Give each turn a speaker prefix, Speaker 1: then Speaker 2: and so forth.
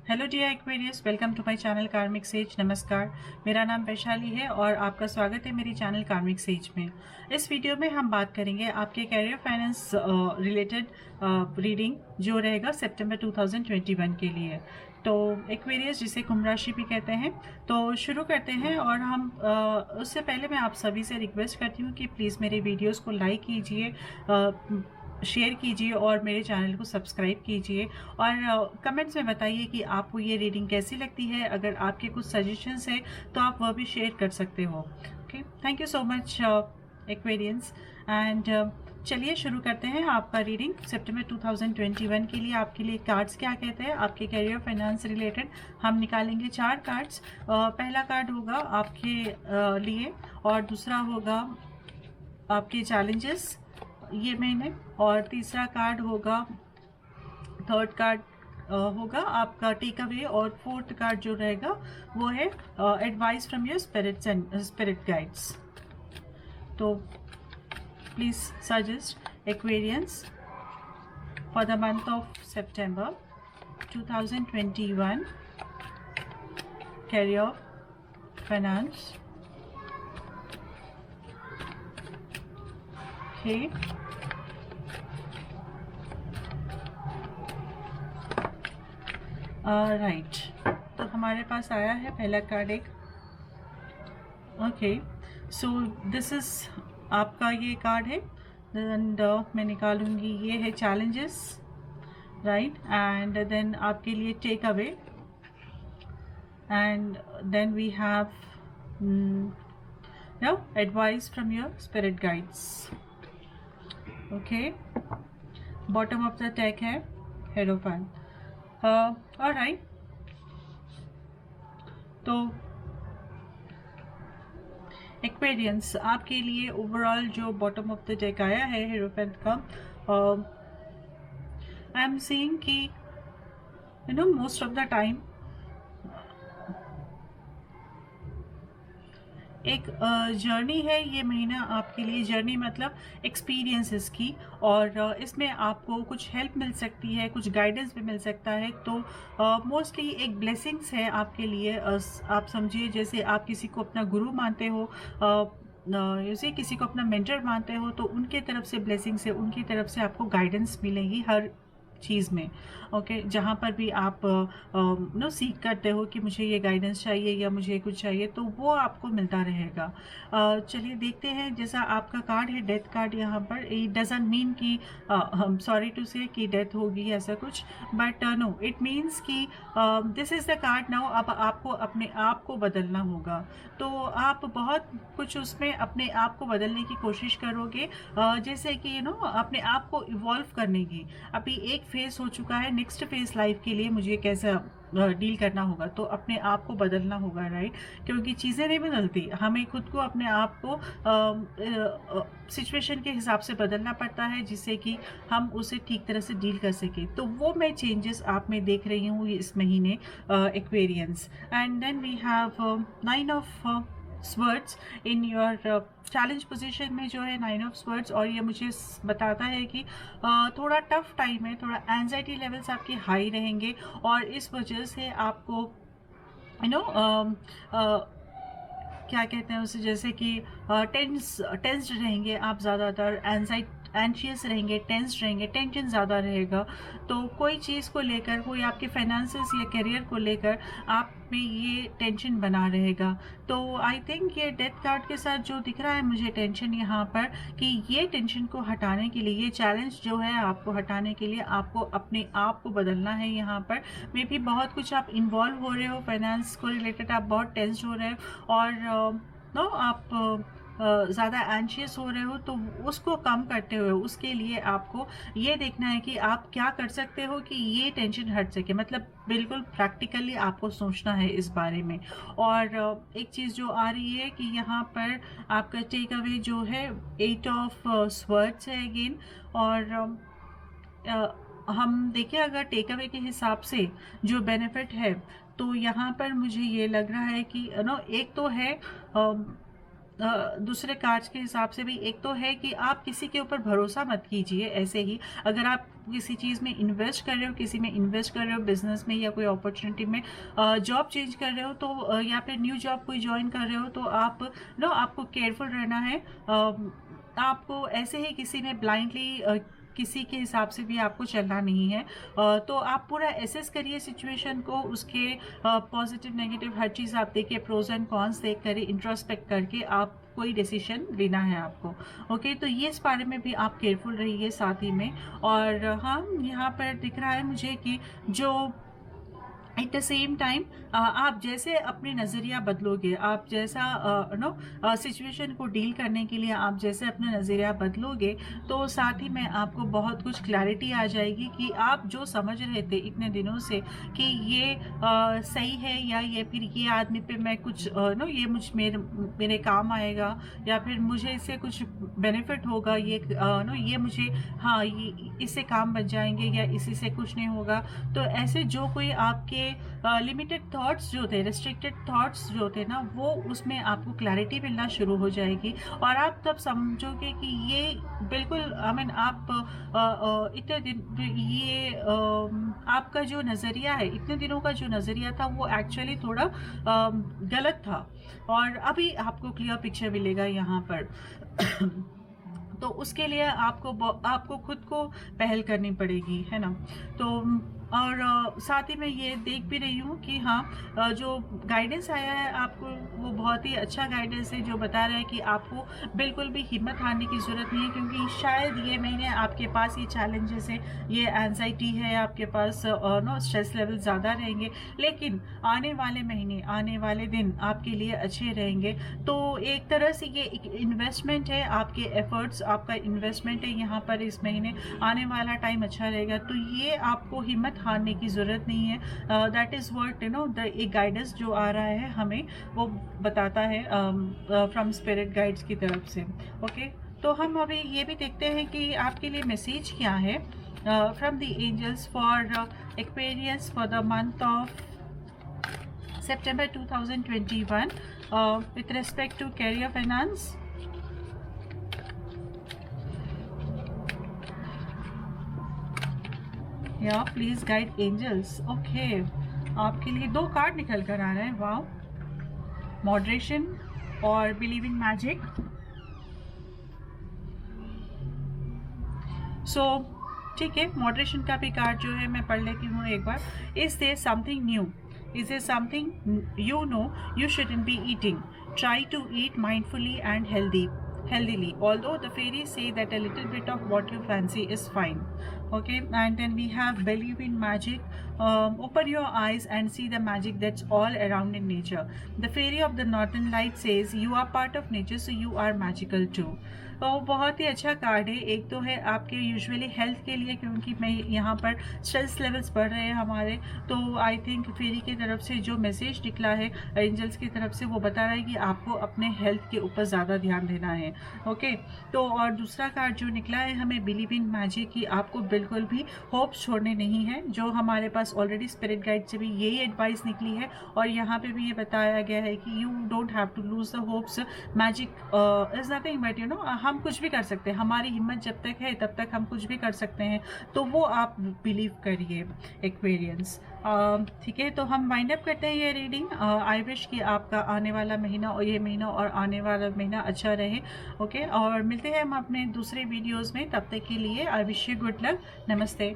Speaker 1: Hello dear Aquarius, welcome to my channel Karmic Sage. नमस्कार, मेरा नाम वैशाली है और आपका स्वागत है मेरी चैनल कार्मिक सेज में। इस वीडियो में हम बात करेंगे आपके कैरियर फाइनेंस रिलेटेड रीडिंग जो रहेगा सितंबर 2021 के लिए। तो एक्वेरियस जिसे कुंभ राशि भी कहते हैं, तो शुरू करते हैं। और हम उससे पहले मैं आप सभी से रिक्वेस्ट करती हूँ कि प्लीज़ मेरे वीडियोज़ को लाइक कीजिए, शेयर कीजिए और मेरे चैनल को सब्सक्राइब कीजिए और कमेंट्स में बताइए कि आपको ये रीडिंग कैसी लगती है। अगर आपके कुछ सजेशंस है तो आप वह भी शेयर कर सकते हो। Okay, thank you so much Aquarians. And चलिए शुरू करते हैं आपका रीडिंग सितंबर 2021 के लिए। आपके लिए कार्ड्स क्या कहते हैं आपके कैरियर फाइनेंस रिलेटेड। हम निकालेंगे 4 कार्ड्स। पहला कार्ड होगा आपके लिए और दूसरा होगा आपके चैलेंजेस ये महीने, और तीसरा कार्ड होगा, थर्ड कार्ड होगा आपका टेक अवे, और फोर्थ कार्ड जो रहेगा वो है advice from your spirits and spirit guides. तो please suggest aquarians for the month of September 2021 career finance. Okay, right, तो हमारे पास आया है पहला कार्ड एक। ओके, सो दिस इज आपका ये कार्ड है एंड मैं निकालूंगी। ये है चैलेंजेस, राइट, एंड देन आपके लिए take away, and then we have advice from your spirit guides. Okay, bottom of the deck है हेरोफेंट। ऑलराइट, तो एक्वेरियंस आपके लिए ओवरऑल जो बॉटम ऑफ द डेक आया है हेरोफेंट का, आई एम सीइंग कि मोस्ट ऑफ द टाइम एक जर्नी है ये महीना आपके लिए। जर्नी मतलब एक्सपीरियंसेस की, और इसमें आपको कुछ हेल्प मिल सकती है, कुछ गाइडेंस भी मिल सकता है। तो मोस्टली एक ब्लेसिंग्स है आपके लिए। आप समझिए जैसे आप किसी को अपना गुरु मानते हो, जैसे किसी को अपना मेंटर मानते हो, तो उनके तरफ से ब्लेसिंग्स है, उनकी तरफ से आपको गाइडेंस मिलेगी हर चीज़ में। ओके, जहाँ पर भी आप सीख करते हो कि मुझे ये गाइडेंस चाहिए या मुझे कुछ चाहिए, तो वो आपको मिलता रहेगा। चलिए देखते हैं। जैसा आपका कार्ड है डेथ कार्ड, यहाँ पर इट डजंट मीन कि हम सॉरी टू से कि डेथ होगी ऐसा कुछ, बट नो, इट मीन्स कि this is the card now. अब आपको अपने आप को बदलना होगा, तो आप बहुत कुछ उसमें अपने आप को बदलने की कोशिश करोगे, जैसे कि अपने आप को इवॉल्व करने की। अभी एक फेज हो चुका है, नेक्स्ट फेज लाइफ के लिए मुझे कैसा डील करना होगा, तो अपने आप को बदलना होगा, राइट। क्योंकि चीज़ें नहीं बदलती, हमें खुद को अपने आप को सिचुएशन के हिसाब से बदलना पड़ता है, जिससे कि हम उसे ठीक तरह से डील कर सकें। तो वो मैं चेंजेस आप में देख रही हूँ इस महीने Aquarians. And then we have 9 of swords in your challenge position में जो है 9 ऑफ स्वर्ड्स, और ये मुझे बताता है कि थोड़ा टफ टाइम है, थोड़ा एंजाइटी लेवल्स आपके हाई रहेंगे, और इस वजह से आपको क्या कहते हैं उसे, जैसे कि टेंस्ड रहेंगे आप, ज़्यादातर एंशियस रहेंगे, टेंस रहेंगे, टेंशन ज़्यादा रहेगा। तो कोई चीज़ को लेकर, कोई आपके फाइनेंसेस या करियर को लेकर आप में ये टेंशन बना रहेगा। तो आई थिंक ये डेथ कार्ड के साथ जो दिख रहा है मुझे टेंशन यहाँ पर, कि ये टेंशन को हटाने के लिए, ये चैलेंज जो है आपको हटाने के लिए आपको अपने आप को बदलना है। यहाँ पर मे भी बहुत कुछ आप इन्वॉल्व हो रहे हो, फाइनेंस को रिलेटेड आप बहुत टेंस हो रहे हो, और आप ज़्यादा एंशियस हो रहे हो, तो उसको कम करते हुए उसके लिए आपको ये देखना है कि आप क्या कर सकते हो कि ये टेंशन हट सके। मतलब बिल्कुल प्रैक्टिकली आपको सोचना है इस बारे में। और एक चीज़ जो आ रही है कि यहाँ पर आपका टेक अवे जो है 8 ऑफ स्वर्ड्स है अगेन। और हम देखिए अगर टेक अवे के हिसाब से जो बेनिफिट है, तो यहाँ पर मुझे ये लग रहा है कि एक तो है दूसरे कार्ड्स के हिसाब से भी एक तो है कि आप किसी के ऊपर भरोसा मत कीजिए ऐसे ही। अगर आप किसी चीज़ में इन्वेस्ट कर रहे हो, किसी में इन्वेस्ट कर रहे हो, बिजनेस में या कोई अपॉर्चुनिटी में, जॉब चेंज कर रहे हो तो या फिर न्यू जॉब कोई ज्वाइन कर रहे हो तो आपको केयरफुल रहना है। आपको ऐसे ही किसी में ब्लाइंडली किसी के हिसाब से भी आपको चलना नहीं है। तो आप पूरा एसेस करिए सिचुएशन को, उसके पॉजिटिव नेगेटिव हर चीज़ आप देखिए, प्रोज एंड कॉन्स देख कर इंट्रोस्पेक्ट करके आप कोई डिसीजन लेना है आपको। ओके, तो ये इस बारे में भी आप केयरफुल रहिए साथ ही में। और हाँ, यहाँ पर दिख रहा है मुझे कि जो एट द सेम टाइम आप जैसे अपने नज़रिया बदलोगे, आप जैसा सिचुएशन को डील करने के लिए आप जैसे अपना नज़रिया बदलोगे, तो साथ ही में आपको बहुत कुछ क्लैरिटी आ जाएगी कि आप जो समझ रहे थे इतने दिनों से कि ये सही है या ये फिर ये आदमी पे मैं कुछ ये मेरे काम आएगा या फिर मुझे इससे कुछ बेनिफिट होगा, ये मुझे हाँ ये इससे काम बच जाएंगे या इसी से कुछ नहीं होगा। तो ऐसे जो कोई आपके लिमिटेड थॉट्स जो थे, रिस्ट्रिक्टेड थॉट्स जो थे ना, वो उसमें आपको क्लैरिटी मिलना शुरू हो जाएगी और आप तब समझोगे कि ये बिल्कुल आप इतने दिन ये आपका जो नज़रिया है, इतने दिनों का जो नज़रिया था वो एक्चुअली थोड़ा गलत था और अभी आपको क्लियर पिक्चर मिलेगा यहाँ पर। तो उसके लिए आपको खुद को पहल करनी पड़ेगी, है ना। तो और साथ ही मैं ये देख भी रही हूँ कि हाँ, जो गाइडेंस आया है आपको वो बहुत ही अच्छा गाइडेंस है, जो बता रहा है कि आपको बिल्कुल भी हिम्मत हारने की ज़रूरत नहीं है, क्योंकि शायद ये महीने आपके पास ये चैलेंजेस है, ये एंजाइटी है आपके पास, स्ट्रेस लेवल ज़्यादा रहेंगे, लेकिन आने वाले महीने, आने वाले दिन आपके लिए अच्छे रहेंगे। तो एक तरह से ये एक इन्वेस्टमेंट है, आपके एफर्ट्स, आपका इन्वेस्टमेंट है यहाँ पर। इस महीने आने वाला टाइम अच्छा रहेगा, तो ये आपको हिम्मत हारने की ज़रूरत नहीं है। दैट इज़ व्हाट एक गाइडेंस जो आ रहा है हमें वो बताता है फ्रॉम स्पिरिट गाइड्स की तरफ से। ओके, तो हम अभी ये भी देखते हैं कि आपके लिए मैसेज क्या है from the angels for Aquarius for the month of September 2021 with respect to career finance. या प्लीज गाइड एंजल्स। ओके, आपके लिए 2 कार्ड निकल कर आ रहे हैं। वाओ, मॉडरेशन और बिलीव इन मैजिक। सो ठीक है, मॉडरेशन का भी कार्ड जो है मैं पढ़ लेती हूँ एक बार। Is there something new? Is there something you know you shouldn't be eating? Try to eat mindfully and healthily. Although the fairies say that a little bit of what you fancy is fine. Okay, and then we have believe in magic. Open your eyes and see the magic that's all around in nature. The fairy of the northern light says you are part of nature, so you are magical too. तो बहुत ही अच्छा card है। एक तो है आपके usually health के लिए, क्योंकि मैं यहाँ पर स्ट्रेस लेवल्स बढ़ रहे हैं हमारे, तो आई थिंक फेरी की तरफ से जो मैसेज निकला है एंजल्स की तरफ से वो बता रहा है कि आपको अपने हेल्थ के ऊपर ज़्यादा ध्यान देना है। ओके, तो और दूसरा कार्ड जो निकला है हमें बिलीव इन मैजिक, की आपको बिल्कुल भी होप्स छोड़ने नहीं है। जो हमारे पास ऑलरेडी स्पिरिट गाइड से भी यही एडवाइस निकली है और यहाँ पे भी ये बताया गया है कि you don't have to lose the hopes. Magic is nothing but हम कुछ भी कर सकते हैं, हमारी हिम्मत जब तक है तब तक हम कुछ भी कर सकते हैं, तो वो आप बिलीव करिए एक्वेरियंस। ठीक है, तो हम वाइंड अप करते हैं ये रीडिंग। आई विश कि आपका आने वाला महीना और ये महीना और आने वाला महीना अच्छा रहे। ओके, और मिलते हैं हम अपने दूसरे वीडियोज़ में, तब तक के लिए I wish you good luck. नमस्ते।